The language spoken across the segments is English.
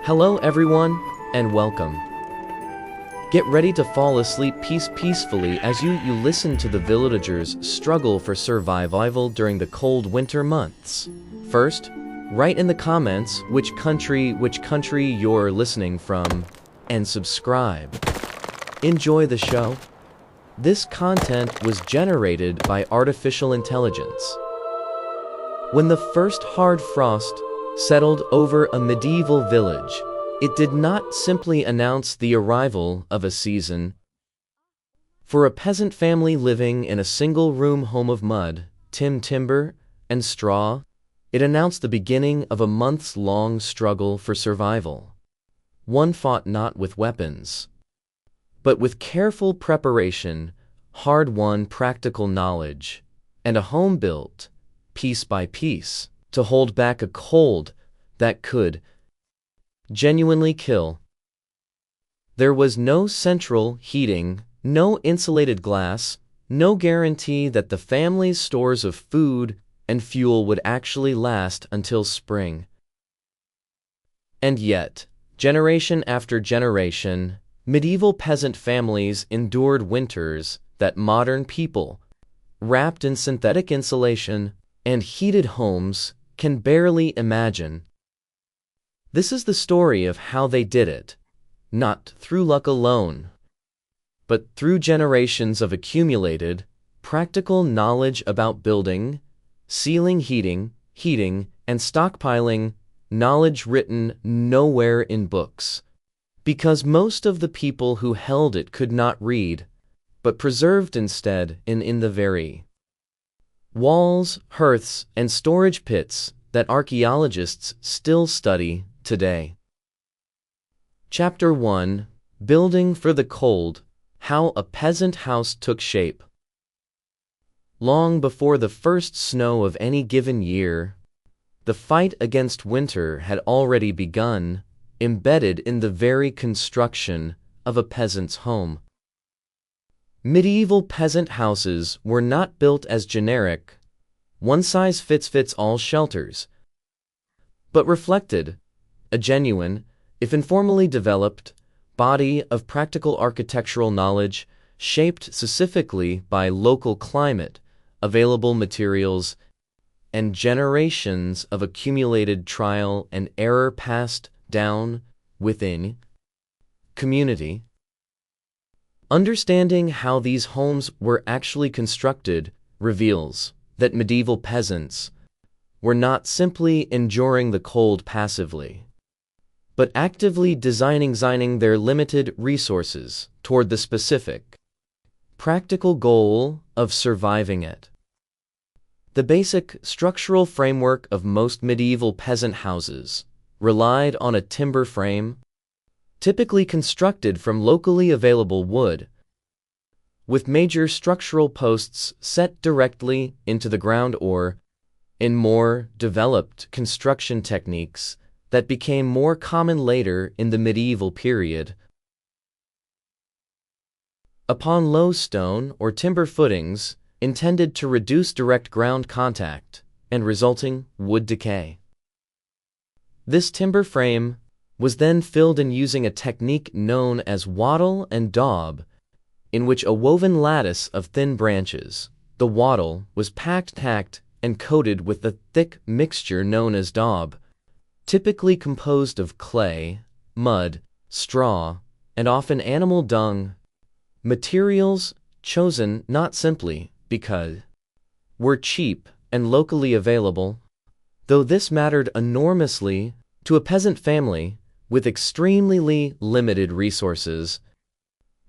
Hello everyone, and welcome. Get ready to fall asleep peacefully as you listen to the villagers struggle for survival during the cold winter months. First, write in the comments which country you're listening from, and subscribe. Enjoy the show. This content was generated by artificial intelligence. When the first hard frost settled over a medieval village, it did not simply announce the arrival of a season. For a peasant family living in a single-room home of mud, timber, and straw, it announced the beginning of a months-long struggle for survival. One fought not with weapons, but with careful preparation, hard-won practical knowledge, and a home built, piece by piece, to hold back a cold that could genuinely kill. There was no central heating, no insulated glass, no guarantee that the family's stores of food and fuel would actually last until spring. And yet, generation after generation, medieval peasant families endured winters that modern people, wrapped in synthetic insulation and heated homes, can barely imagine. This is the story of how they did it, not through luck alone, but through generations of accumulated, practical knowledge about building, sealing, heating, and stockpiling, knowledge written nowhere in books, because most of the people who held it could not read, but preserved instead in the very walls, hearths, and storage pits that archaeologists still study today. Chapter 1: Building for the Cold: How a Peasant House Took Shape. Long before the first snow of any given year, the fight against winter had already begun, embedded in the very construction of a peasant's home. Medieval peasant houses were not built as generic, one-size-fits-all shelters, but reflected a genuine, if informally developed, body of practical architectural knowledge shaped specifically by local climate, available materials, and generations of accumulated trial and error passed down within community. Understanding how these homes were actually constructed reveals that medieval peasants were not simply enduring the cold passively, but actively designing their limited resources toward the specific, practical goal of surviving it. The basic structural framework of most medieval peasant houses relied on a timber frame, typically constructed from locally available wood, with major structural posts set directly into the ground or, in more developed construction techniques that became more common later in the medieval period, upon low stone or timber footings intended to reduce direct ground contact and resulting wood decay. This timber frame was then filled in using a technique known as wattle and daub, in which a woven lattice of thin branches, the wattle, was tacked and coated with the thick mixture known as daub, typically composed of clay, mud, straw, and often animal dung, materials chosen not simply because were cheap and locally available, though this mattered enormously to a peasant family with extremely limited resources,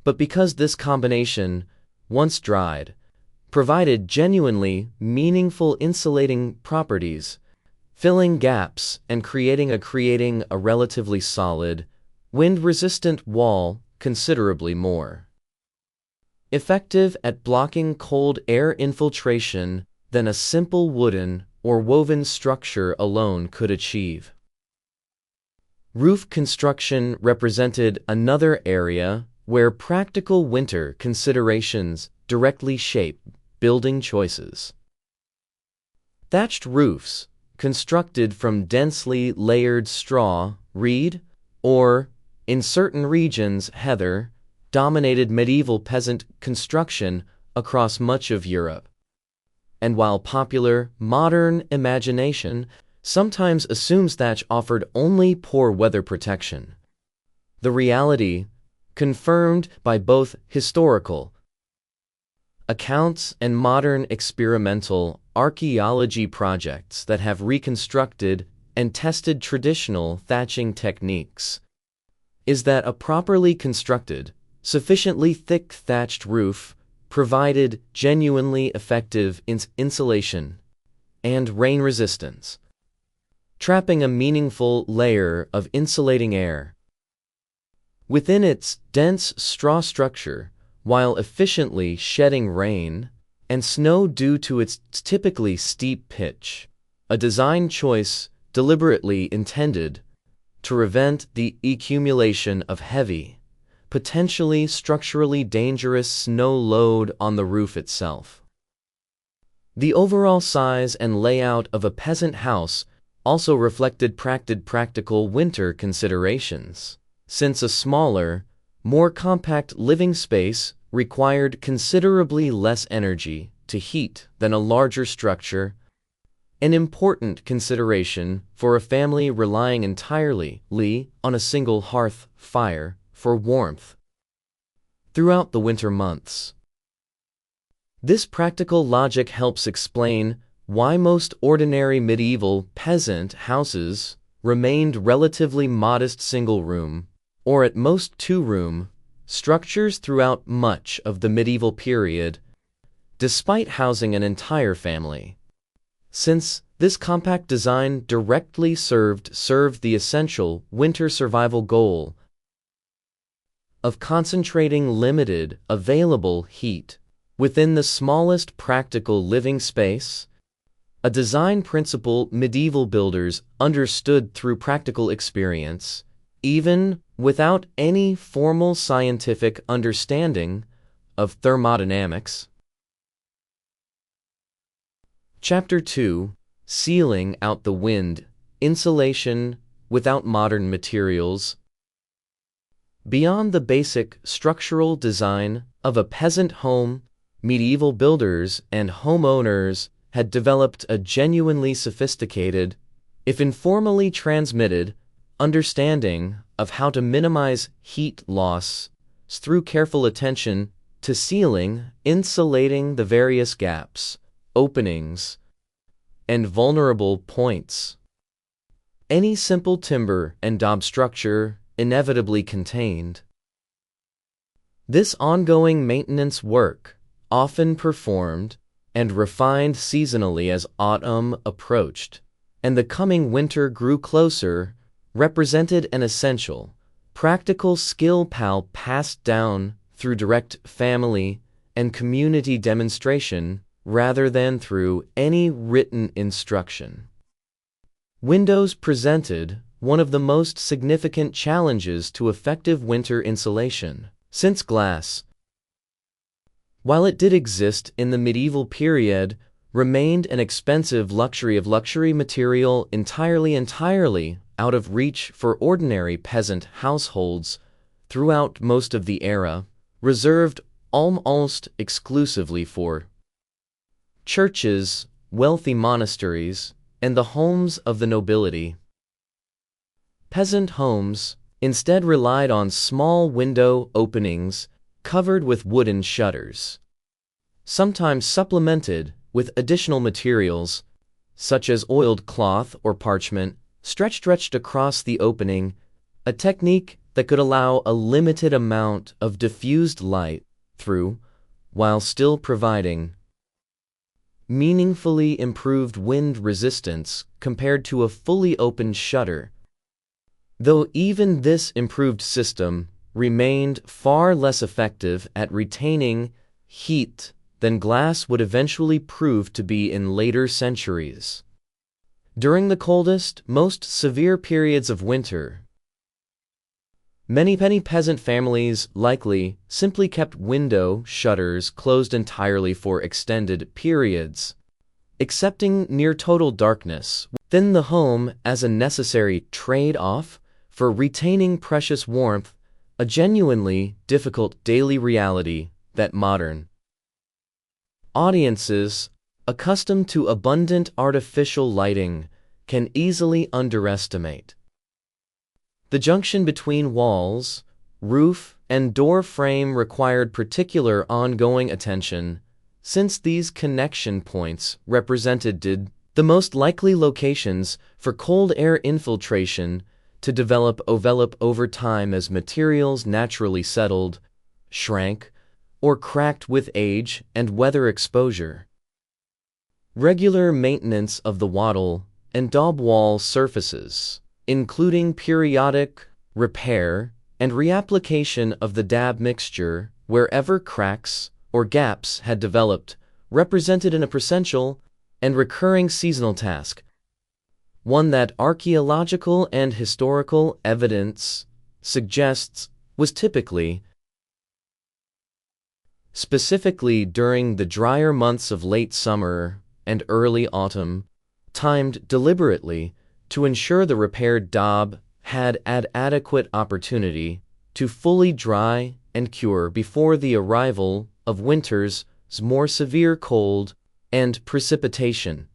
but because this combination, once dried, provided genuinely meaningful insulating properties, filling gaps and creating a relatively solid, wind-resistant wall considerably more effective at blocking cold air infiltration than a simple wooden or woven structure alone could achieve. Roof construction represented another area where practical winter considerations directly shape building choices. Thatched roofs, constructed from densely layered straw, reed, or, in certain regions, heather, dominated medieval peasant construction across much of Europe. And while popular, modern imagination sometimes assumes thatch offered only poor weather protection, the reality, confirmed by both historical accounts and modern experimental archaeology projects that have reconstructed and tested traditional thatching techniques, is that a properly constructed, sufficiently thick thatched roof provided genuinely effective insulation and rain resistance, trapping a meaningful layer of insulating air within its dense straw structure, while efficiently shedding rain and snow due to its typically steep pitch, a design choice deliberately intended to prevent the accumulation of heavy, potentially structurally dangerous snow load on the roof itself. The overall size and layout of a peasant house also reflected practical winter considerations, since a smaller, more compact living space required considerably less energy to heat than a larger structure, an important consideration for a family relying entirely on a single hearth fire for warmth throughout the winter months. This practical logic helps explain why most ordinary medieval peasant houses remained relatively modest single-room, or at most two-room, structures throughout much of the medieval period, despite housing an entire family, since this compact design directly served the essential winter survival goal of concentrating limited available heat within the smallest practical living space, a design principle medieval builders understood through practical experience, even without any formal scientific understanding of thermodynamics. Chapter 2: Sealing out the wind, insulation without modern materials. Beyond the basic structural design of a peasant home, medieval builders and homeowners had developed a genuinely sophisticated, if informally transmitted, understanding of how to minimize heat loss through careful attention to sealing, insulating the various gaps, openings, and vulnerable points any simple timber and daub structure inevitably contained. This ongoing maintenance work, often performed and refined seasonally as autumn approached and the coming winter grew closer, represented an essential, practical skill passed down through direct family and community demonstration rather than through any written instruction. Windows presented one of the most significant challenges to effective winter insulation, since glass, while it did exist in the medieval period, remained an expensive luxury material entirely out of reach for ordinary peasant households throughout most of the era, reserved almost exclusively for churches, wealthy monasteries, and the homes of the nobility. Peasant homes instead relied on small window openings covered with wooden shutters, sometimes supplemented with additional materials, such as oiled cloth or parchment, stretched across the opening, a technique that could allow a limited amount of diffused light through, while still providing meaningfully improved wind resistance compared to a fully opened shutter. Though even this improved system remained far less effective at retaining heat than glass would eventually prove to be in later centuries. During the coldest, most severe periods of winter, many peasant families likely simply kept window shutters closed entirely for extended periods, accepting near total darkness within the home as a necessary trade-off for retaining precious warmth, a genuinely difficult daily reality that modern audiences, accustomed to abundant artificial lighting, can easily underestimate. The junction between walls, roof, and door frame required particular ongoing attention, since these connection points represented the most likely locations for cold air infiltration to develop over time as materials naturally settled, shrank, or cracked with age and weather exposure. Regular maintenance of the wattle and daub wall surfaces, including periodic repair and reapplication of the dab mixture wherever cracks or gaps had developed, represented an essential and recurring seasonal task, one that archaeological and historical evidence suggests was typically, specifically during the drier months of late summer and early autumn, timed deliberately to ensure the repaired daub had adequate opportunity to fully dry and cure before the arrival of winter's more severe cold and precipitation.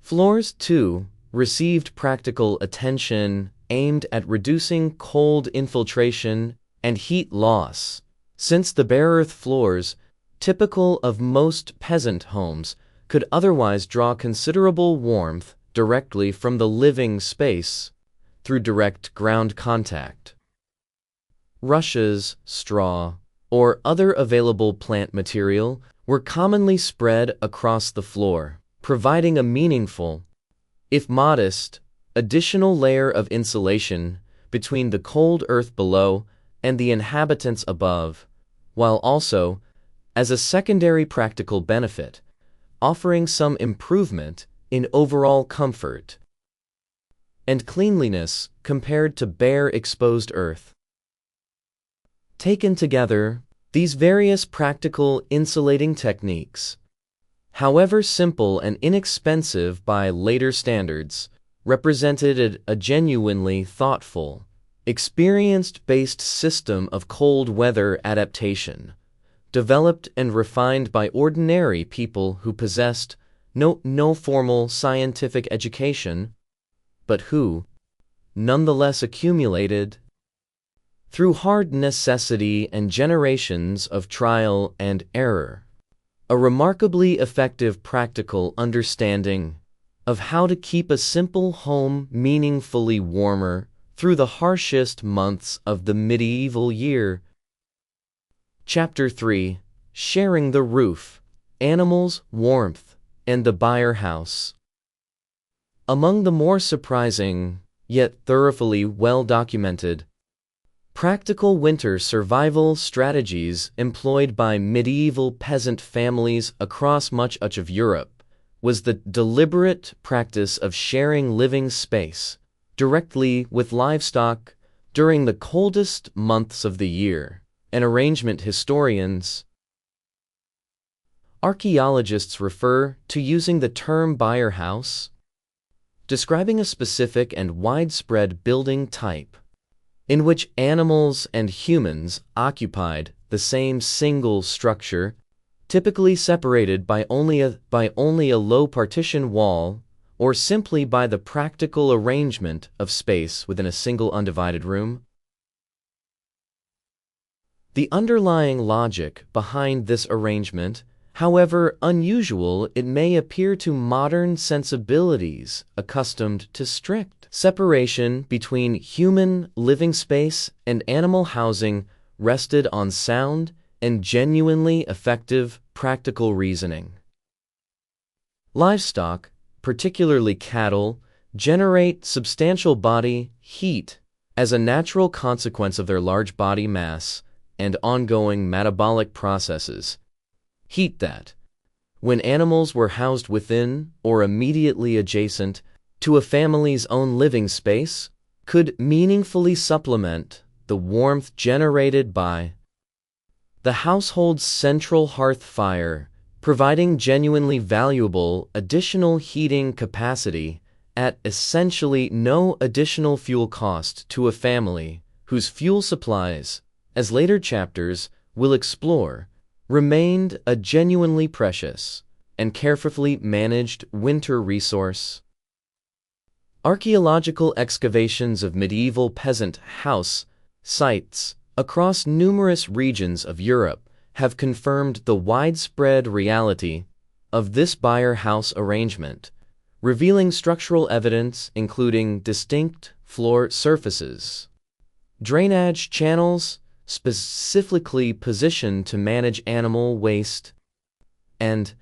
Floors, too, received practical attention aimed at reducing cold infiltration and heat loss, since the bare earth floors, typical of most peasant homes, could otherwise draw considerable warmth directly from the living space through direct ground contact. Rushes, straw, or other available plant material were commonly spread across the floor, providing a meaningful, if modest, additional layer of insulation between the cold earth below and the inhabitants above, while also, as a secondary practical benefit, offering some improvement in overall comfort and cleanliness compared to bare exposed earth. Taken together, these various practical insulating techniques, however simple and inexpensive by later standards, represented a genuinely thoughtful, experience-based system of cold weather adaptation, developed and refined by ordinary people who possessed no formal scientific education, but who, nonetheless accumulated, through hard necessity and generations of trial and error, a remarkably effective practical understanding of how to keep a simple home meaningfully warmer through the harshest months of the medieval year. Chapter 3: Sharing the Roof, Animals, Warmth, and the Byre House. Among the more surprising, yet thoroughly well-documented, practical winter survival strategies employed by medieval peasant families across much of Europe was the deliberate practice of sharing living space directly with livestock during the coldest months of the year, an arrangement historians, archaeologists refer to using the term Byre house, describing a specific and widespread building type in which animals and humans occupied the same single structure, typically separated by only a low partition wall or simply by the practical arrangement of space within a single undivided room. The underlying logic behind this arrangement, however unusual it may appear to modern sensibilities accustomed to strict separation between human living space and animal housing, rested on sound and genuinely effective practical reasoning. Livestock, particularly cattle, generate substantial body heat as a natural consequence of their large body mass and ongoing metabolic processes. Heat that, when animals were housed within or immediately adjacent to a family's own living space, could meaningfully supplement the warmth generated by the household's central hearth fire, providing genuinely valuable additional heating capacity at essentially no additional fuel cost to a family whose fuel supplies, as later chapters will explore, remained a genuinely precious and carefully managed winter resource. Archaeological excavations of medieval peasant house sites across numerous regions of Europe have confirmed the widespread reality of this byre house arrangement, revealing structural evidence including distinct floor surfaces, drainage channels specifically positioned to manage animal waste, and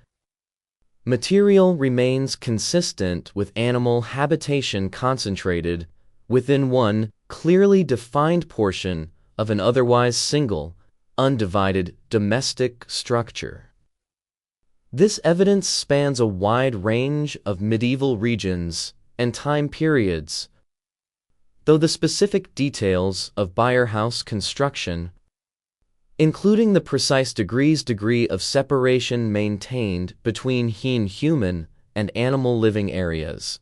material remains consistent with animal habitation concentrated within one clearly defined portion of an otherwise single, undivided domestic structure. This evidence spans a wide range of medieval regions and time periods, though the specific details of byre house construction, including the precise degree of separation maintained between human and animal living areas,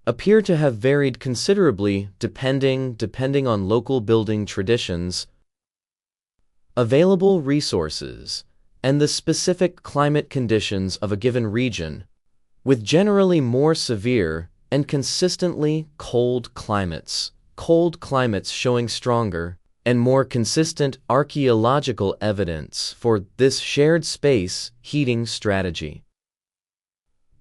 appear to have varied considerably depending on local building traditions, available resources, and the specific climate conditions of a given region, with generally more severe and consistently cold climates showing stronger and more consistent archaeological evidence for this shared space heating strategy.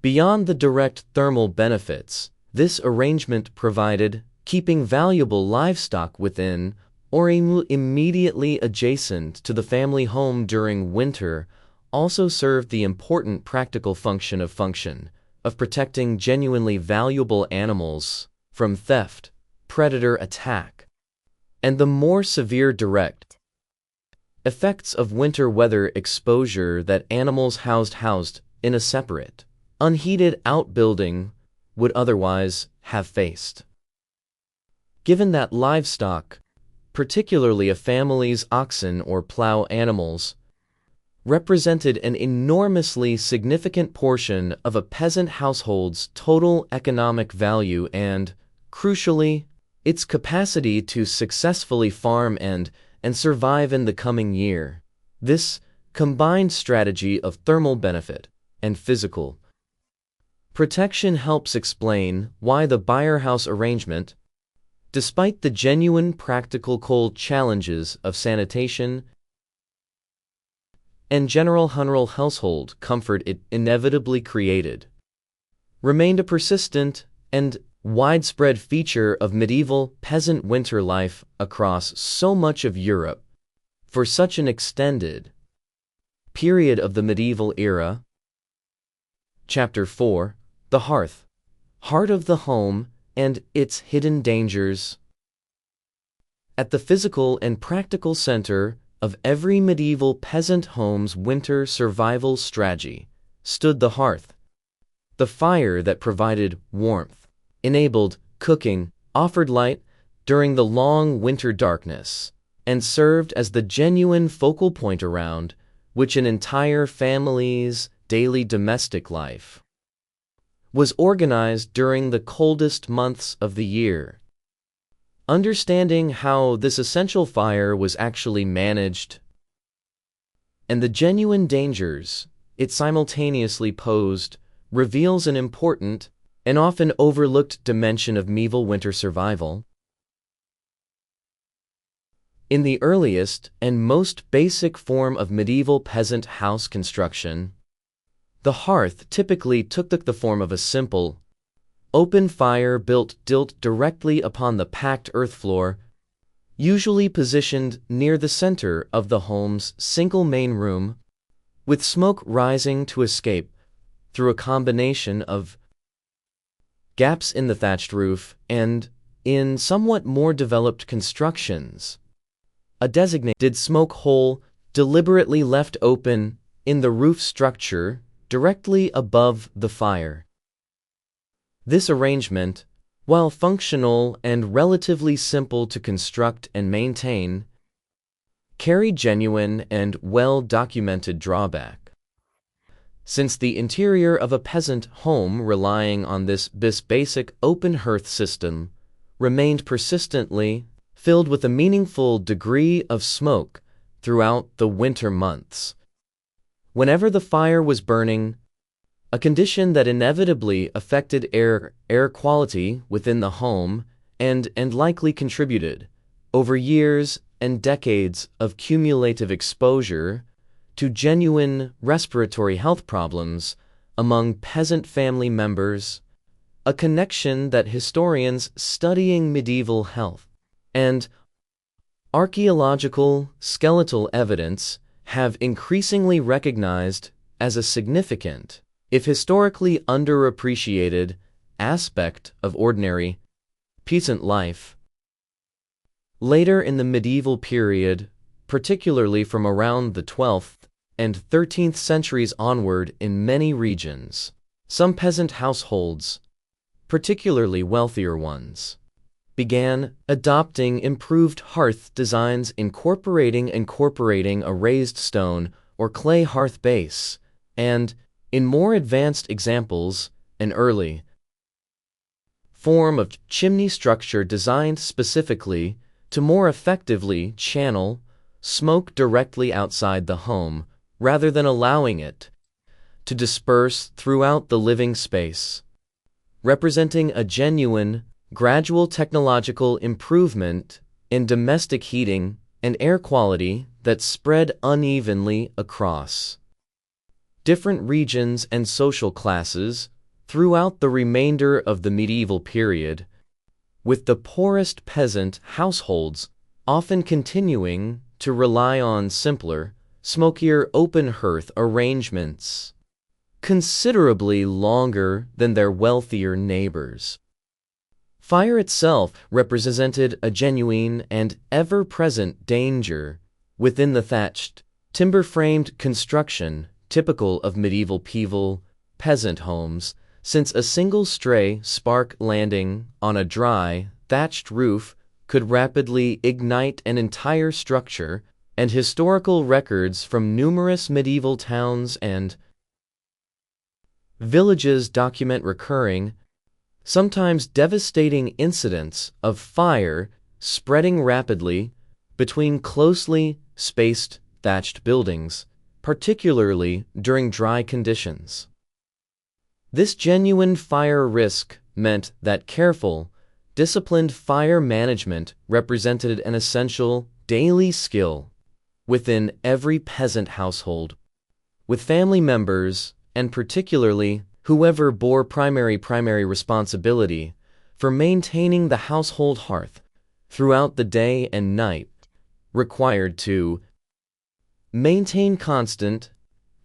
Beyond the direct thermal benefits, this arrangement provided, keeping valuable livestock within or immediately adjacent to the family home during winter, also served the important practical function of protecting genuinely valuable animals from theft, predator attack, and the more severe direct effects of winter weather exposure that animals housed in a separate, unheated outbuilding would otherwise have faced. Given that livestock, particularly a family's oxen or plow animals, represented an enormously significant portion of a peasant household's total economic value and, crucially, its capacity to successfully farm and survive in the coming year. This combined strategy of thermal benefit and physical protection helps explain why the byre house arrangement, despite the genuine practical cold challenges of sanitation and general household comfort it inevitably created, remained a persistent and widespread feature of medieval peasant winter life across so much of Europe for such an extended period of the medieval era. Chapter 4: The Hearth, Heart of the Home and its Hidden Dangers. At the physical and practical center of every medieval peasant home's winter survival strategy stood the hearth, the fire that provided warmth, enabled cooking, offered light during the long winter darkness, and served as the genuine focal point around which an entire family's daily domestic life was organized during the coldest months of the year. Understanding how this essential fire was actually managed and the genuine dangers it simultaneously posed reveals an important and often overlooked dimension of medieval winter survival. In the earliest and most basic form of medieval peasant house construction, the hearth typically took the form of a simple, open fire built directly upon the packed earth floor, usually positioned near the center of the home's single main room, with smoke rising to escape through a combination of gaps in the thatched roof and, in somewhat more developed constructions, a designated smoke hole deliberately left open in the roof structure directly above the fire. This arrangement, while functional and relatively simple to construct and maintain, carried genuine and well-documented drawback. since the interior of a peasant home relying on this basic open hearth system remained persistently filled with a meaningful degree of smoke throughout the winter months. Whenever the fire was burning, a condition that inevitably affected air quality within the home and likely contributed, over years and decades of cumulative exposure, to genuine respiratory health problems among peasant family members, a connection that historians studying medieval health and archaeological skeletal evidence have increasingly recognized as a significant, if historically underappreciated, aspect of ordinary peasant life. Later in the medieval period, particularly from around the 12th and 13th centuries onward in many regions, some peasant households, particularly wealthier ones, began adopting improved hearth designs incorporating a raised stone or clay hearth base, and, in more advanced examples, an early form of chimney structure designed specifically to more effectively channel smoke directly outside the home rather than allowing it to disperse throughout the living space, representing a genuine, gradual technological improvement in domestic heating and air quality that spread unevenly across different regions and social classes throughout the remainder of the medieval period, with the poorest peasant households often continuing to rely on simpler, smokier open hearth arrangements considerably longer than their wealthier neighbors. Fire itself represented a genuine and ever-present danger within the thatched, timber-framed construction typical of medieval peasant homes, since a single stray spark landing on a dry, thatched roof could rapidly ignite an entire structure, and historical records from numerous medieval towns and villages document recurring, sometimes devastating incidents of fire spreading rapidly between closely spaced thatched buildings, particularly during dry conditions. This genuine fire risk meant that careful, disciplined fire management represented an essential daily skill within every peasant household, with family members, and particularly whoever bore primary responsibility for maintaining the household hearth throughout the day and night, required to maintain constant,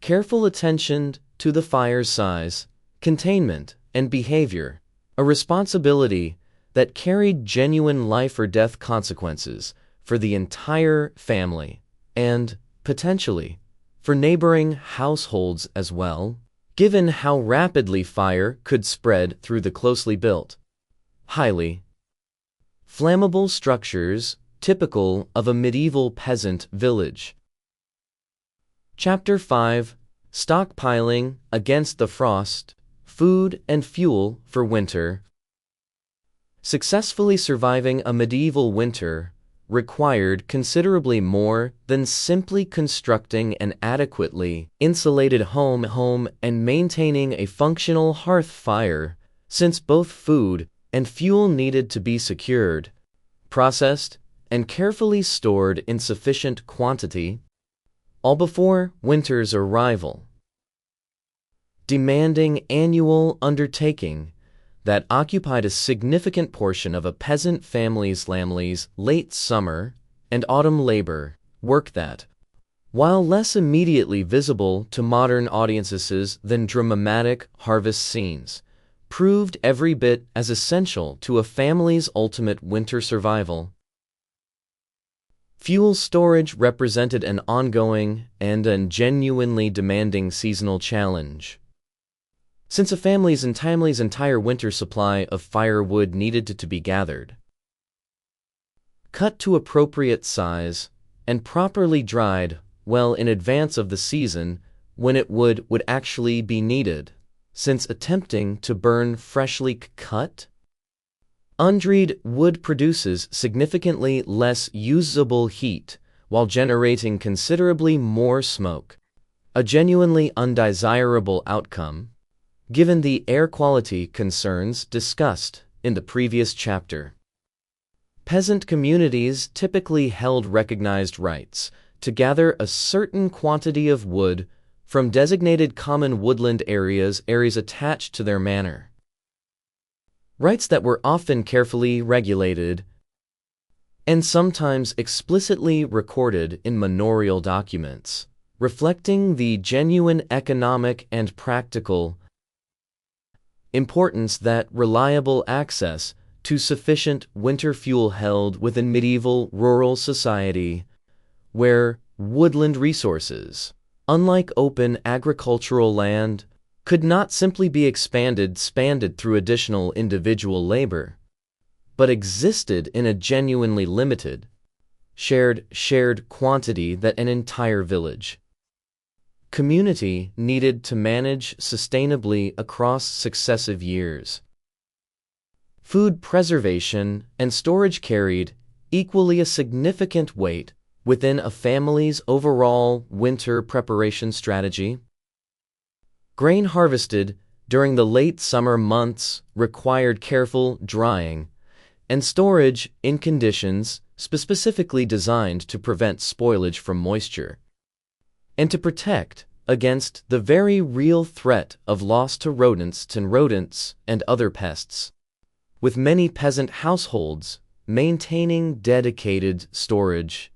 careful attention to the fire's size, containment, and behavior, a responsibility that carried genuine life or death consequences for the entire family and, potentially, for neighboring households as well, given how rapidly fire could spread through the closely built, highly flammable structures typical of a medieval peasant village. Chapter 5: Stockpiling against the frost, food and fuel for winter. Successfully surviving a medieval winter required considerably more than simply constructing an adequately insulated home and maintaining a functional hearth fire, since both food and fuel needed to be secured, processed, and carefully stored in sufficient quantity, all before winter's arrival. Demanding annual undertaking that occupied a significant portion of a peasant family's late summer and autumn labor work that, while less immediately visible to modern audiences than dramatic harvest scenes, proved every bit as essential to a family's ultimate winter survival. Fuel storage represented an ongoing and genuinely demanding seasonal challenge, since a family's entire winter supply of firewood needed to be gathered, cut to appropriate size, and properly dried well in advance of the season when it would actually be needed, since attempting to burn freshly cut, undried wood produces significantly less usable heat while generating considerably more smoke, a genuinely undesirable outcome, given the air quality concerns discussed in the previous chapter. Peasant communities typically held recognized rights to gather a certain quantity of wood from designated common woodland areas attached to their manor. Rights that were often carefully regulated and sometimes explicitly recorded in manorial documents, reflecting the genuine economic and practical importance that reliable access to sufficient winter fuel held within medieval rural society, where woodland resources, unlike open agricultural land, could not simply be expanded through additional individual labor, but existed in a genuinely limited, shared quantity that an entire village community needed to manage sustainably across successive years. Food preservation and storage carried equally a significant weight within a family's overall winter preparation strategy. Grain harvested during the late summer months required careful drying and storage in conditions specifically designed to prevent spoilage from moisture, and to protect against the very real threat of loss to rodents and other pests, with many peasant households maintaining dedicated storage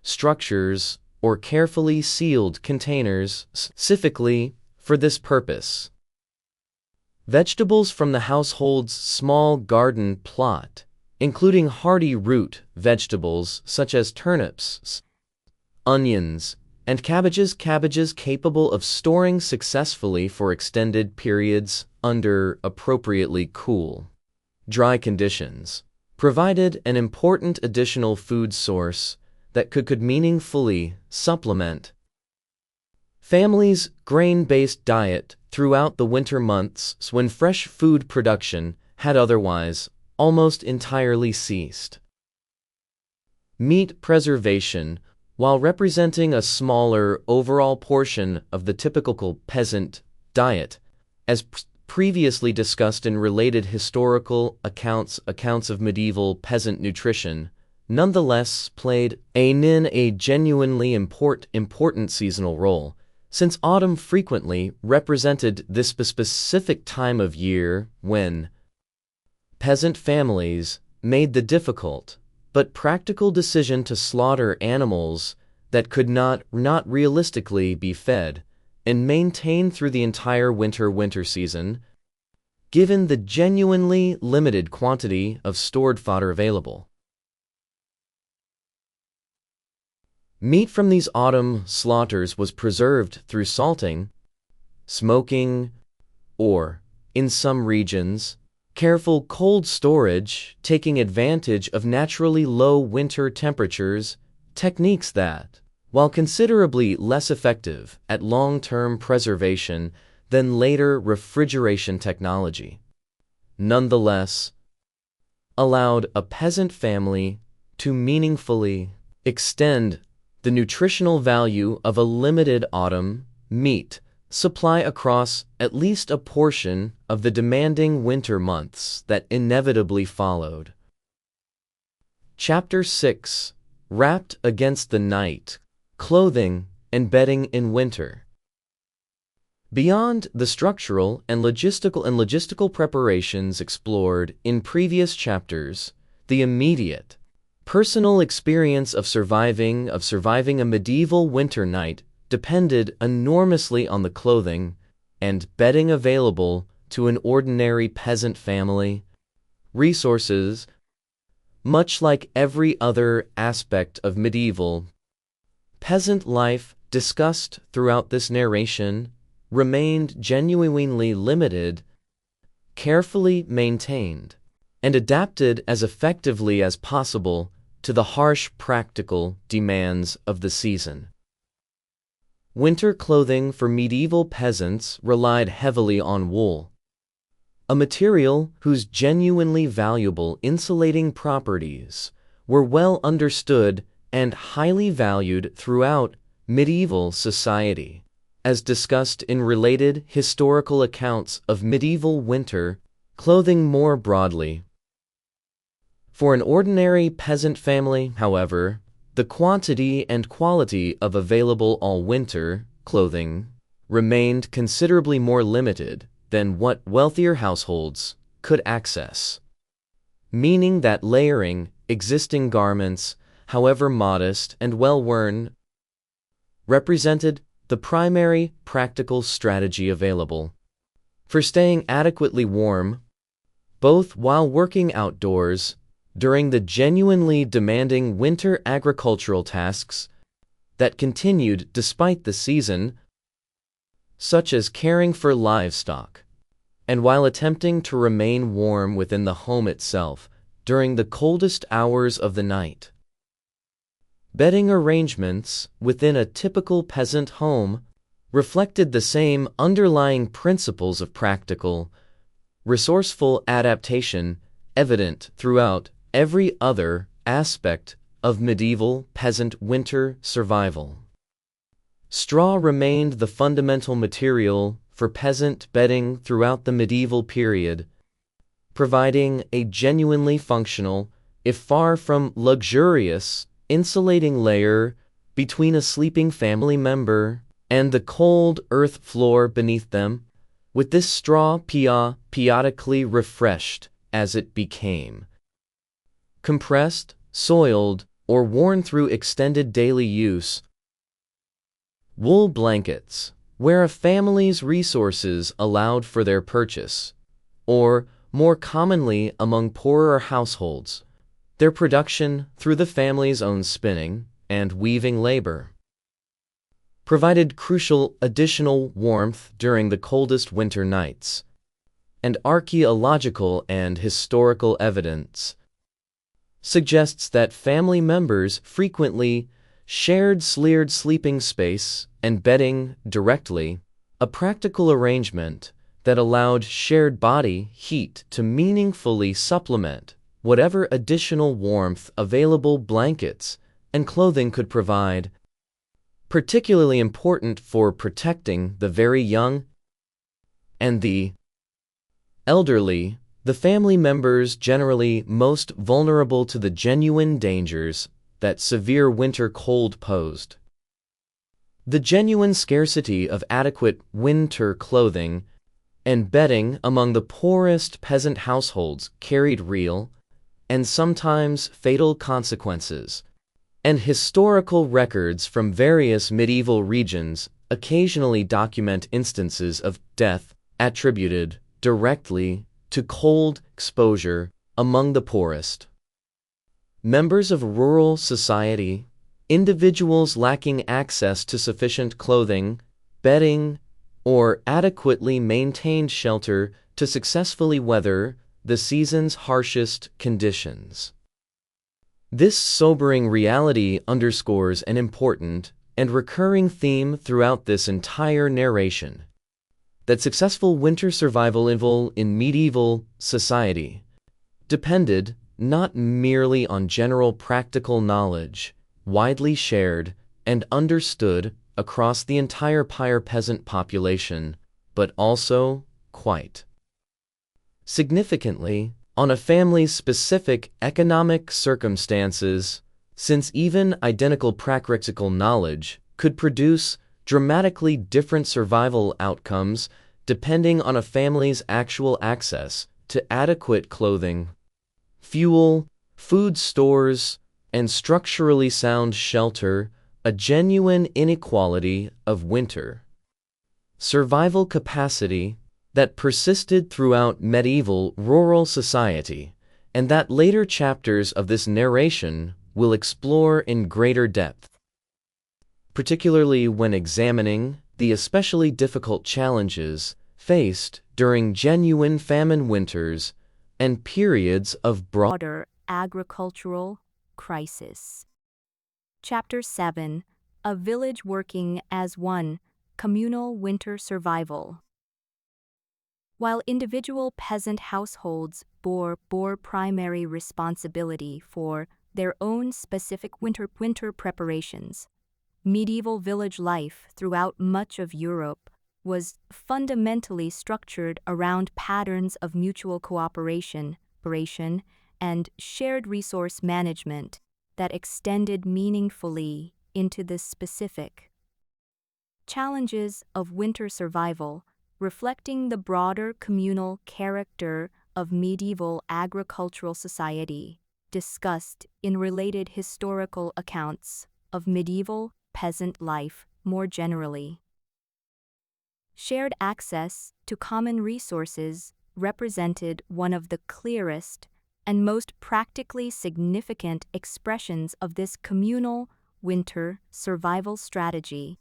structures or carefully sealed containers specifically for this purpose. Vegetables from the household's small garden plot, including hardy root vegetables such as turnips, onions, and cabbages capable of storing successfully for extended periods under appropriately cool, dry conditions, provided an important additional food source that could meaningfully supplement families' grain-based diet throughout the winter months when fresh food production had otherwise almost entirely ceased. Meat preservation, while representing a smaller overall portion of the typical peasant diet, as previously discussed in related historical accounts of medieval peasant nutrition, nonetheless played a genuinely important seasonal role, since autumn frequently represented this specific time of year when peasant families made the difficult but practical decision to slaughter animals that could not realistically be fed and maintained through the entire winter season, given the genuinely limited quantity of stored fodder available. Meat from these autumn slaughters was preserved through salting, smoking, or, in some regions, careful cold storage, taking advantage of naturally low winter temperatures, techniques that, while considerably less effective at long-term preservation than later refrigeration technology, nonetheless allowed a peasant family to meaningfully extend the nutritional value of a limited autumn meat supply across at least a portion of the demanding winter months that inevitably followed. Chapter 6: Wrapped Against the Night, Clothing and Bedding in Winter. Beyond the structural and logistical preparations explored in previous chapters, the immediate personal experience of surviving a medieval winter night depended enormously on the clothing and bedding available to an ordinary peasant family. Resources, much like every other aspect of medieval peasant life discussed throughout this narration, remained genuinely limited, carefully maintained, and adapted as effectively as possible to the harsh practical demands of the season. Winter clothing for medieval peasants relied heavily on wool, a material whose genuinely valuable insulating properties were well understood and highly valued throughout medieval society, as discussed in related historical accounts of medieval winter clothing more broadly. For an ordinary peasant family, however, the quantity and quality of available all-winter clothing remained considerably more limited than what wealthier households could access, meaning that layering existing garments, however modest and well-worn, represented the primary practical strategy available for staying adequately warm, both while working outdoors during the genuinely demanding winter agricultural tasks that continued despite the season, such as caring for livestock, and while attempting to remain warm within the home itself during the coldest hours of the night. Bedding arrangements within a typical peasant home reflected the same underlying principles of practical, resourceful adaptation evident throughout every other aspect of medieval peasant winter survival. Straw remained the fundamental material for peasant bedding throughout the medieval period, providing a genuinely functional, if far from luxurious, insulating layer between a sleeping family member and the cold earth floor beneath them, with this straw periodically refreshed as it became compressed, soiled, or worn through extended daily use. Wool blankets, where a family's resources allowed for their purchase, or, more commonly among poorer households, their production through the family's own spinning and weaving labor, provided crucial additional warmth during the coldest winter nights, and archaeological and historical evidence suggests that family members frequently shared sleeping space and bedding directly, a practical arrangement that allowed shared body heat to meaningfully supplement whatever additional warmth available blankets and clothing could provide, particularly important for protecting the very young and the elderly, the family members generally most vulnerable to the genuine dangers that severe winter cold posed. The genuine scarcity of adequate winter clothing and bedding among the poorest peasant households carried real, and sometimes fatal consequences, and historical records from various medieval regions occasionally document instances of death attributed directly to cold exposure among the poorest members of rural society, individuals lacking access to sufficient clothing, bedding, or adequately maintained shelter to successfully weather the season's harshest conditions. This sobering reality underscores an important and recurring theme throughout this entire narration: that successful winter survival in medieval society depended not merely on general practical knowledge, widely shared and understood across the entire peasant population, but also, quite significantly, on a family's specific economic circumstances, since even identical practical knowledge could produce dramatically different survival outcomes depending on a family's actual access to adequate clothing, fuel, food stores, and structurally sound shelter, a genuine inequality of winter survival capacity that persisted throughout medieval rural society, and that later chapters of this narration will explore in greater depth, particularly when examining the especially difficult challenges faced during genuine famine winters and periods of broader agricultural crisis. Chapter 7: A village working as one, communal winter survival. While individual peasant households bore primary responsibility for their own specific winter preparations, medieval village life throughout much of Europe was fundamentally structured around patterns of mutual cooperation and shared resource management that extended meaningfully into the specific challenges of winter survival, reflecting the broader communal character of medieval agricultural society, discussed in related historical accounts of medieval peasant life more generally. Shared access to common resources represented one of the clearest and most practically significant expressions of this communal winter survival strategy.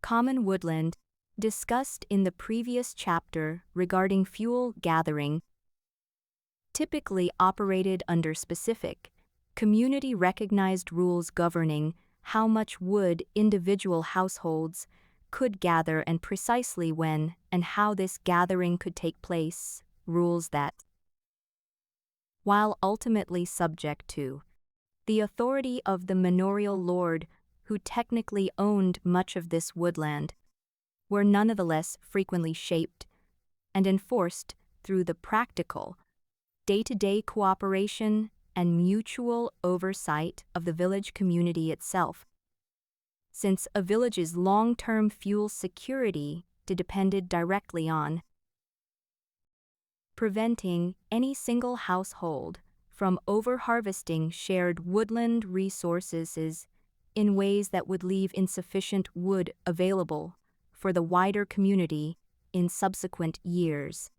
Common woodland, discussed in the previous chapter regarding fuel gathering, typically operated under specific, community-recognized rules governing how much wood individual households could gather and precisely when and how this gathering could take place, rules that, while ultimately subject to the authority of the manorial lord who technically owned much of this woodland, were nonetheless frequently shaped and enforced through the practical, day-to-day cooperation and mutual oversight of the village community itself. Since a village's long-term fuel security depended directly on preventing any single household from over-harvesting shared woodland resources in ways that would leave insufficient wood available for the wider community in subsequent years.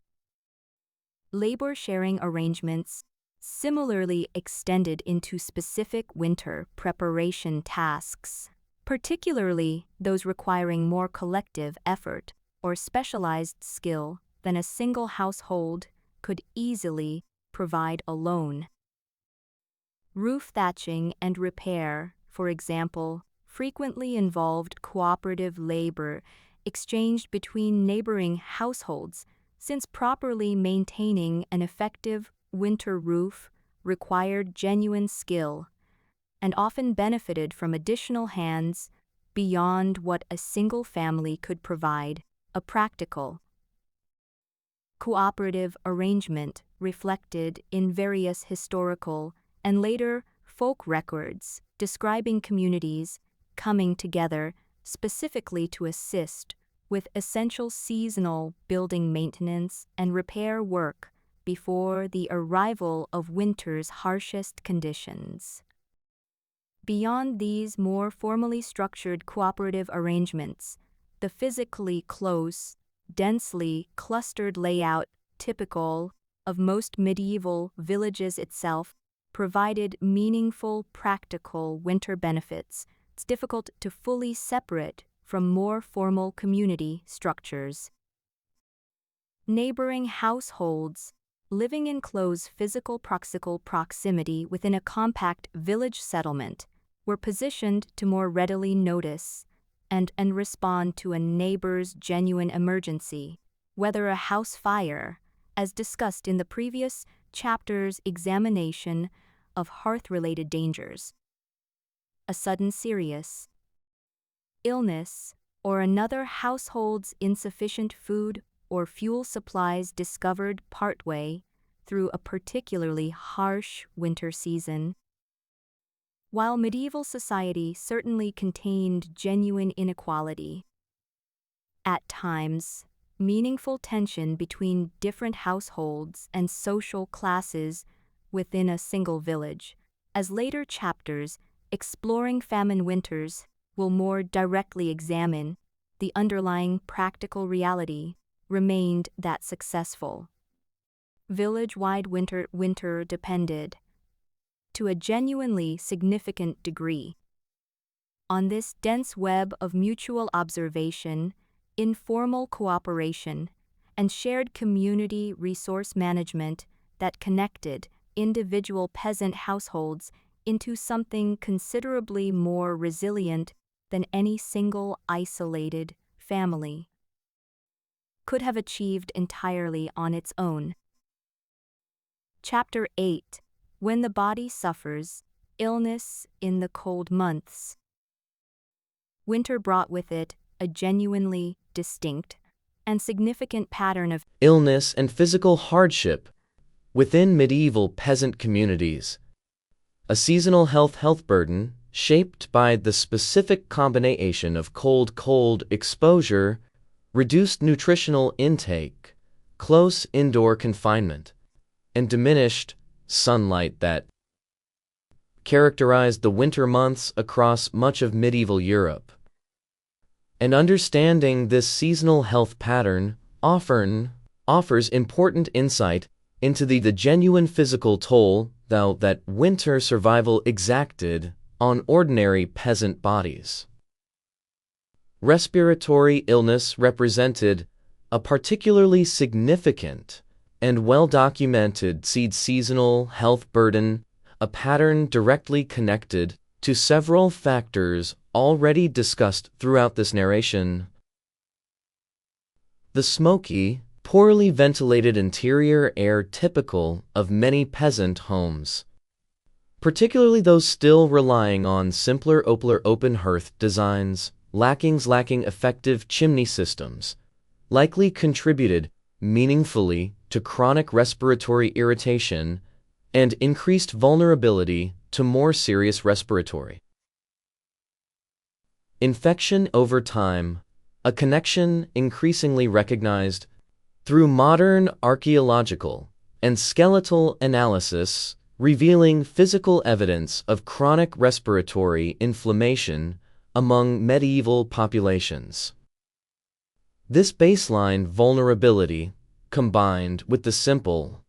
Labor-sharing arrangements similarly extended into specific winter preparation tasks, particularly those requiring more collective effort or specialized skill than a single household could easily provide alone. Roof thatching and repair, for example, frequently involved cooperative labor exchanged between neighboring households, since properly maintaining an effective winter roof required genuine skill and often benefited from additional hands beyond what a single family could provide. A practical, cooperative arrangement reflected in various historical and later folk records describing communities coming together specifically to assist with essential seasonal building maintenance and repair work before the arrival of winter's harshest conditions. Beyond these more formally structured cooperative arrangements, the physically close, densely clustered layout typical of most medieval villages itself provided meaningful practical winter benefits. It's difficult to fully separate from more formal community structures. Neighboring households, living in close physical proximity within a compact village settlement, were positioned to more readily notice and respond to a neighbor's genuine emergency, whether a house fire, as discussed in the previous chapter's examination of hearth-related dangers, a sudden serious illness, or another household's insufficient food or fuel supplies discovered partway through a particularly harsh winter season. While medieval society certainly contained genuine inequality, at times, meaningful tension between different households and social classes within a single village, as later chapters exploring famine winters will more directly examine, the underlying practical reality remained that successful village-wide winter depended, to a genuinely significant degree, on this dense web of mutual observation, informal cooperation, and shared community resource management that connected individual peasant households into something considerably more resilient than any single isolated family could have achieved entirely on its own. Chapter 8: When the Body Suffers, Illness in the Cold Months. Winter brought with it a genuinely distinct and significant pattern of illness and physical hardship within medieval peasant communities. A seasonal health burden shaped by the specific combination of cold exposure, reduced nutritional intake, close indoor confinement, and diminished sunlight that characterized the winter months across much of medieval Europe. And understanding this seasonal health pattern offers important insight into the genuine physical toll that winter survival exacted on ordinary peasant bodies. Respiratory illness represented a particularly significant and well-documented seasonal health burden, a pattern directly connected to several factors already discussed throughout this narration. The smoky, poorly ventilated interior air typical of many peasant homes, particularly those still relying on simpler open hearth designs, lacking effective chimney systems, likely contributed meaningfully to chronic respiratory irritation and increased vulnerability to more serious respiratory infection over time, a connection increasingly recognized through modern archaeological and skeletal analysis, revealing physical evidence of chronic respiratory inflammation among medieval populations. This baseline vulnerability, combined with the simple,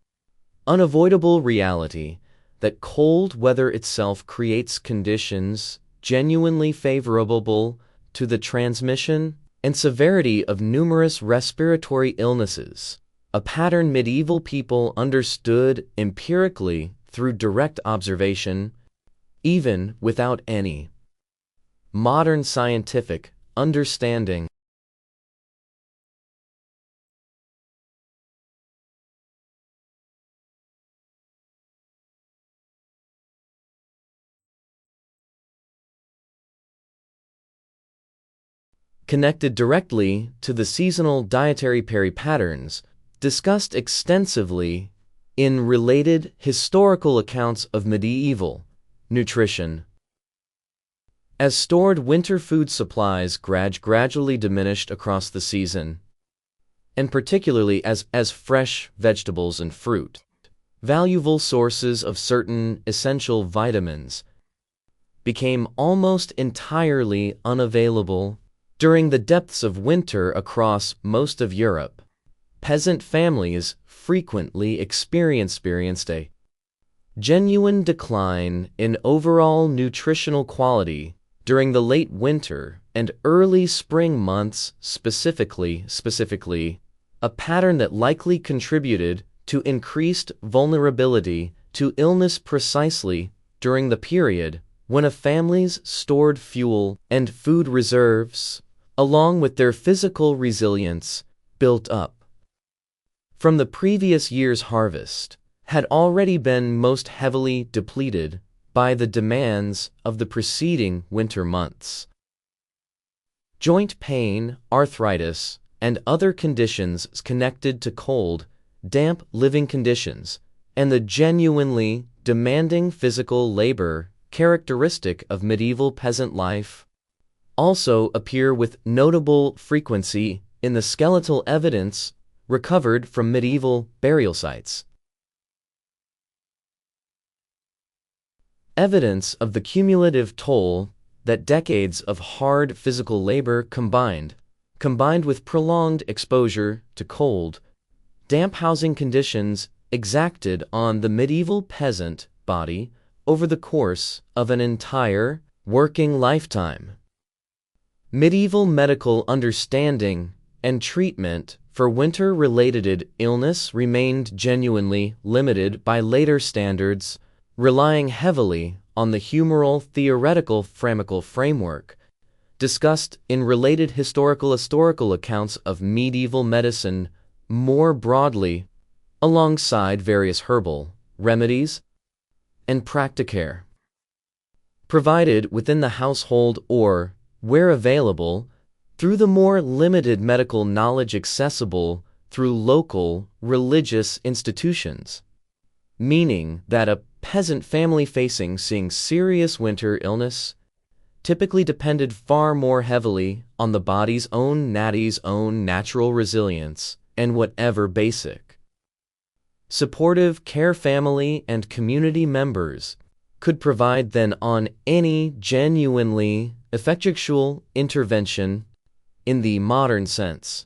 unavoidable reality that cold weather itself creates conditions genuinely favorable to the transmission and severity of numerous respiratory illnesses, a pattern medieval people understood empirically through direct observation, even without any modern scientific understanding. Connected directly to the seasonal dietary patterns discussed extensively in related historical accounts of medieval nutrition. As stored winter food supplies gradually diminished across the season, and particularly as fresh vegetables and fruit, valuable sources of certain essential vitamins, became almost entirely unavailable during the depths of winter across most of Europe. Peasant families frequently experienced a genuine decline in overall nutritional quality during the late winter and early spring months, specifically, a pattern that likely contributed to increased vulnerability to illness precisely during the period when a family's stored fuel and food reserves, along with their physical resilience, built up from the previous year's harvest, had already been most heavily depleted by the demands of the preceding winter months. Joint pain, arthritis, and other conditions connected to cold, damp living conditions, and the genuinely demanding physical labor characteristic of medieval peasant life, also appear with notable frequency in the skeletal evidence recovered from medieval burial sites. Evidence of the cumulative toll that decades of hard physical labor combined with prolonged exposure to cold, damp housing conditions exacted on the medieval peasant body over the course of an entire working lifetime. Medieval medical understanding and treatment for winter-related illness remained genuinely limited by later standards, relying heavily on the humoral theoretical framework discussed in related historical accounts of medieval medicine more broadly, alongside various herbal remedies and practicare provided within the household or, where available, through the more limited medical knowledge accessible through local religious institutions, meaning that a peasant family facing serious winter illness typically depended far more heavily on the body's own natural resilience and whatever basic supportive care family and community members could provide than on any genuinely effectual intervention in the modern sense.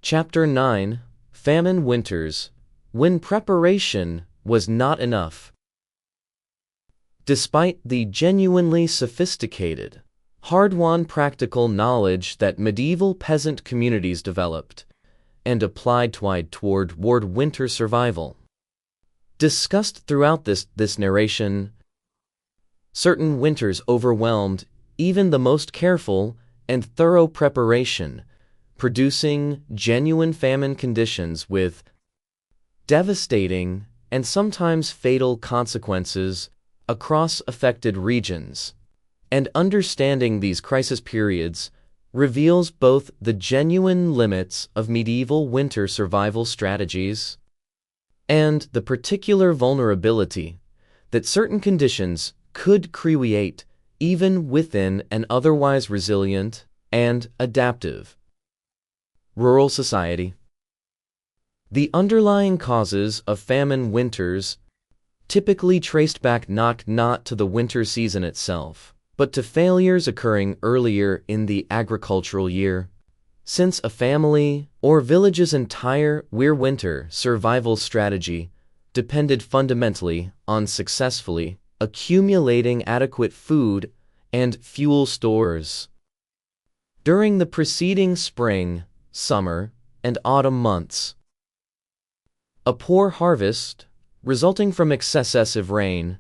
Chapter 9: Famine Winters, when preparation was not enough. Despite the genuinely sophisticated, hard-won practical knowledge that medieval peasant communities developed and applied toward winter survival, discussed throughout this narration, certain winters overwhelmed even the most careful and thorough preparation, producing genuine famine conditions with devastating and sometimes fatal consequences across affected regions. And understanding these crisis periods reveals both the genuine limits of medieval winter survival strategies and the particular vulnerability that certain conditions could create even within an otherwise resilient and adaptive rural society. The underlying causes of famine winters typically traced back not to the winter season itself, but to failures occurring earlier in the agricultural year, since a family or village's entire winter survival strategy depended fundamentally on successfully accumulating adequate food and fuel stores during the preceding spring, summer, and autumn months. A poor harvest, resulting from excessive rain,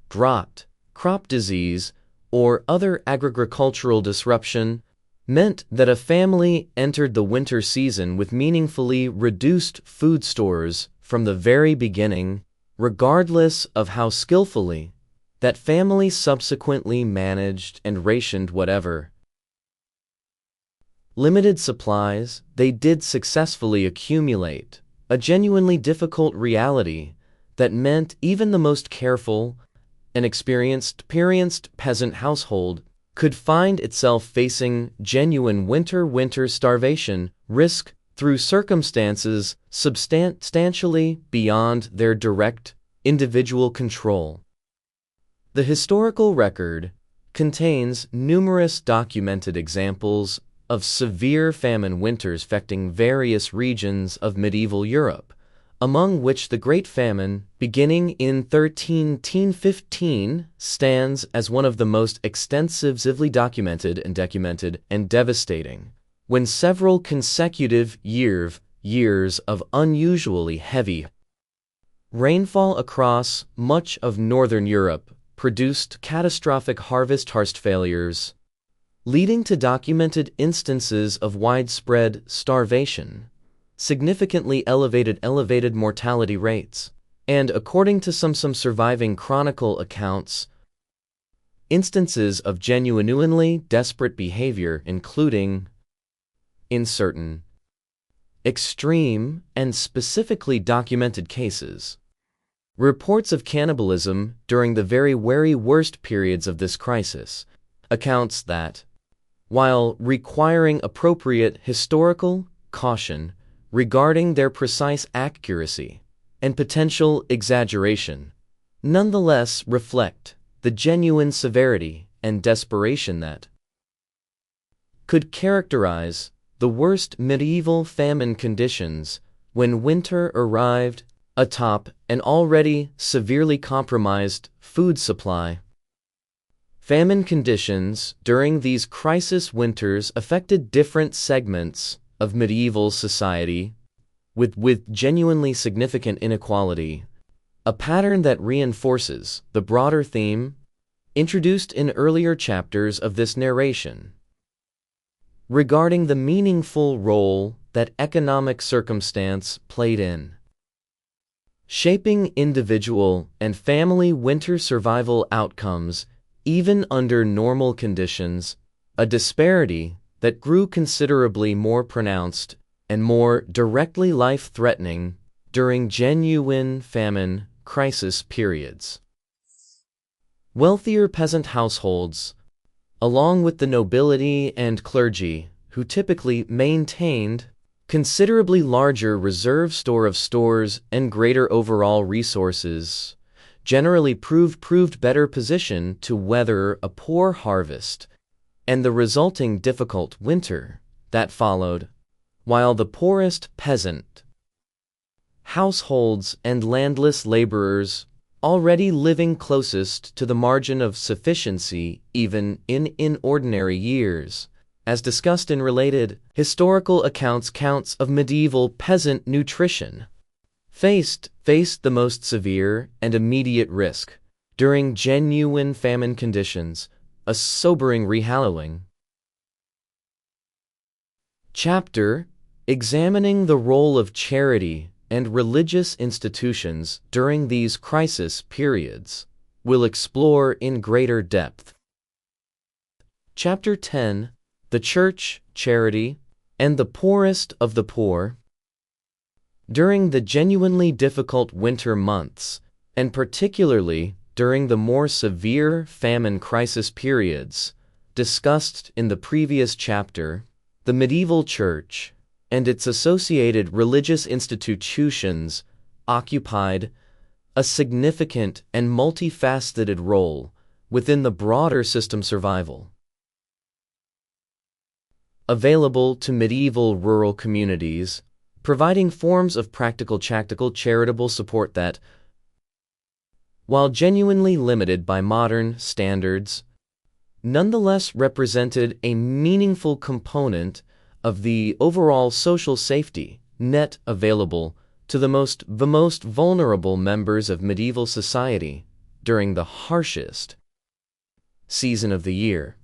drought, crop disease, or other agricultural disruption, meant that a family entered the winter season with meaningfully reduced food stores from the very beginning, regardless of how skillfully that family subsequently managed and rationed whatever limited supplies they did successfully accumulate, a genuinely difficult reality that meant even the most careful and experienced peasant household could find itself facing genuine winter starvation risk through circumstances substantially beyond their direct individual control. The historical record contains numerous documented examples of severe famine winters affecting various regions of medieval Europe, among which the Great Famine, beginning in 1315, stands as one of the most extensively documented and devastating, when several consecutive years of unusually heavy rainfall across much of northern Europe produced catastrophic harvest failures, leading to documented instances of widespread starvation, significantly elevated mortality rates, and, according to some surviving chronicle accounts, instances of genuinely desperate behavior, including, in certain extreme and specifically documented cases, reports of cannibalism during the very worst periods of this crisis, accounts that, while requiring appropriate historical caution regarding their precise accuracy and potential exaggeration, nonetheless reflect the genuine severity and desperation that could characterize the worst medieval famine conditions when winter arrived atop an already severely compromised food supply. Famine conditions during these crisis winters affected different segments of medieval society with genuinely significant inequality, a pattern that reinforces the broader theme introduced in earlier chapters of this narration regarding the meaningful role that economic circumstance played in shaping individual and family winter survival outcomes even under normal conditions, a disparity that grew considerably more pronounced and more directly life-threatening during genuine famine crisis periods. Wealthier peasant households, along with the nobility and clergy, who typically maintained considerably larger reserve store of stores and greater overall resources, generally proved better positioned to weather a poor harvest and the resulting difficult winter that followed, while the poorest peasant households and landless laborers already living closest to the margin of sufficiency even in ordinary years, as discussed in related historical accounts of medieval peasant nutrition, faced the most severe and immediate risk during genuine famine conditions, a sobering rehallowing. Chapter examining the role of charity and religious institutions during these crisis periods will explore in greater depth. Chapter 10, the Church, Charity, and the Poorest of the Poor. During the genuinely difficult winter months, and particularly during the more severe famine crisis periods discussed in the previous chapter, the medieval church and its associated religious institutions occupied a significant and multifaceted role within the broader system survival. Available to medieval rural communities, providing forms of practical charitable support that, while genuinely limited by modern standards, nonetheless represented a meaningful component of the overall social safety net available to the most vulnerable members of medieval society during the harshest season of the year.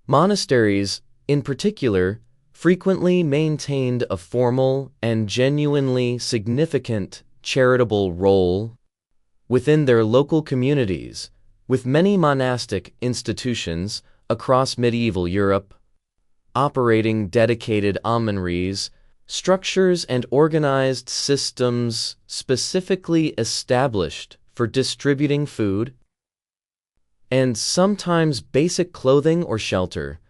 Monasteries, in particular, frequently maintained a formal and genuinely significant charitable role within their local communities, with many monastic institutions across medieval Europe operating dedicated almonries, structures and organized systems specifically established for distributing food and sometimes basic clothing or shelter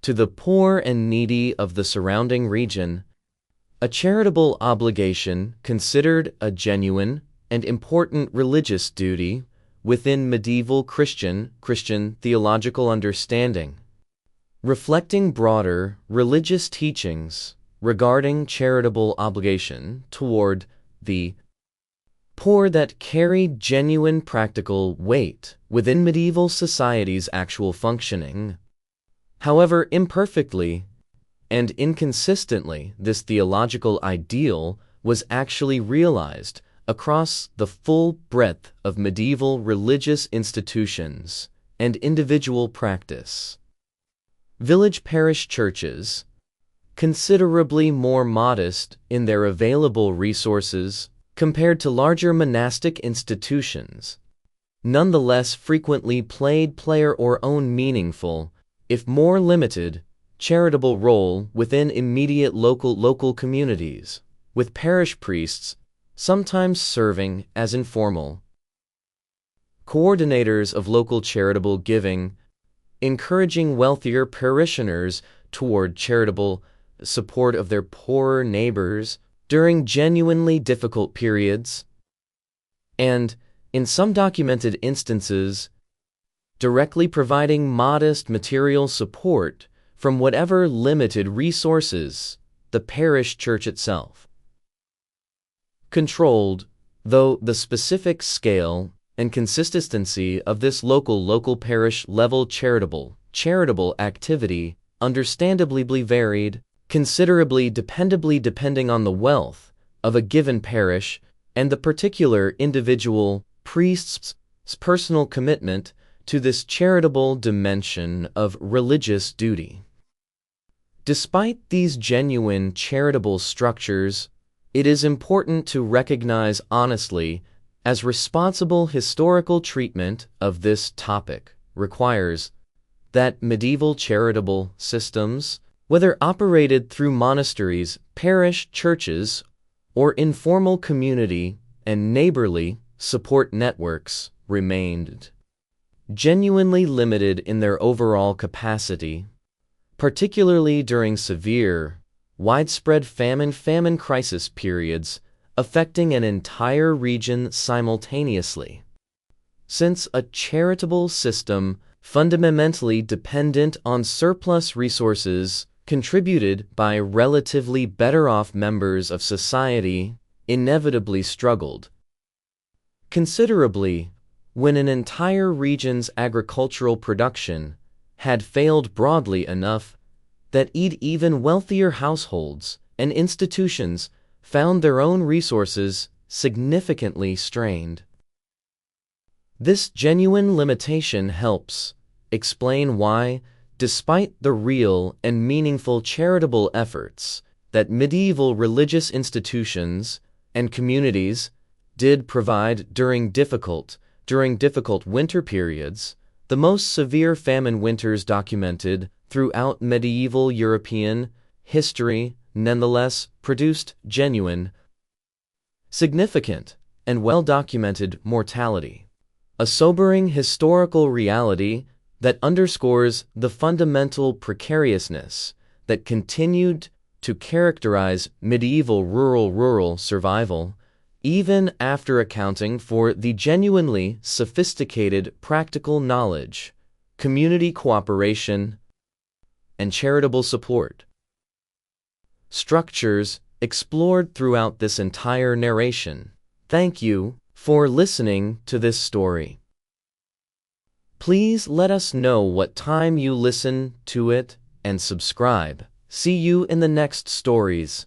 to the poor and needy of the surrounding region, a charitable obligation considered a genuine and important religious duty within medieval Christian theological understanding, reflecting broader religious teachings regarding charitable obligation toward the poor that carried genuine practical weight within medieval society's actual functioning. However imperfectly and inconsistently this theological ideal was actually realized across the full breadth of medieval religious institutions and individual practice. Village parish churches, considerably more modest in their available resources compared to larger monastic institutions, nonetheless frequently played or own meaningful, if more limited, charitable role within immediate local communities, with parish priests sometimes serving as informal coordinators of local charitable giving, encouraging wealthier parishioners toward charitable support of their poorer neighbors during genuinely difficult periods, and, in some documented instances, directly providing modest material support from whatever limited resources the parish church itself controlled, though the specific scale and consistency of this local parish level charitable activity understandably varied considerably depending on the wealth of a given parish and the particular individual priest's personal commitment to this charitable dimension of religious duty. Despite these genuine charitable structures, it is important to recognize honestly as responsible historical treatment of this topic requires that medieval charitable systems, whether operated through monasteries, parish churches, or informal community and neighborly support networks, remained genuinely limited in their overall capacity, particularly during severe, widespread famine crisis periods affecting an entire region simultaneously. Since a charitable system fundamentally dependent on surplus resources contributed by relatively better-off members of society inevitably struggled considerably when an entire region's agricultural production had failed broadly enough that even wealthier households and institutions found their own resources significantly strained. This genuine limitation helps explain why, despite the real and meaningful charitable efforts that medieval religious institutions and communities did provide during difficult winter periods, the most severe famine winters documented throughout medieval European history nonetheless produced genuine, significant, and well-documented mortality. A sobering historical reality that underscores the fundamental precariousness that continued to characterize medieval rural survival, even after accounting for the genuinely sophisticated practical knowledge, community cooperation, and charitable support structures explored throughout this entire narration. Thank you for listening to this story. Please let us know what time you listen to it and subscribe. See you in the next stories.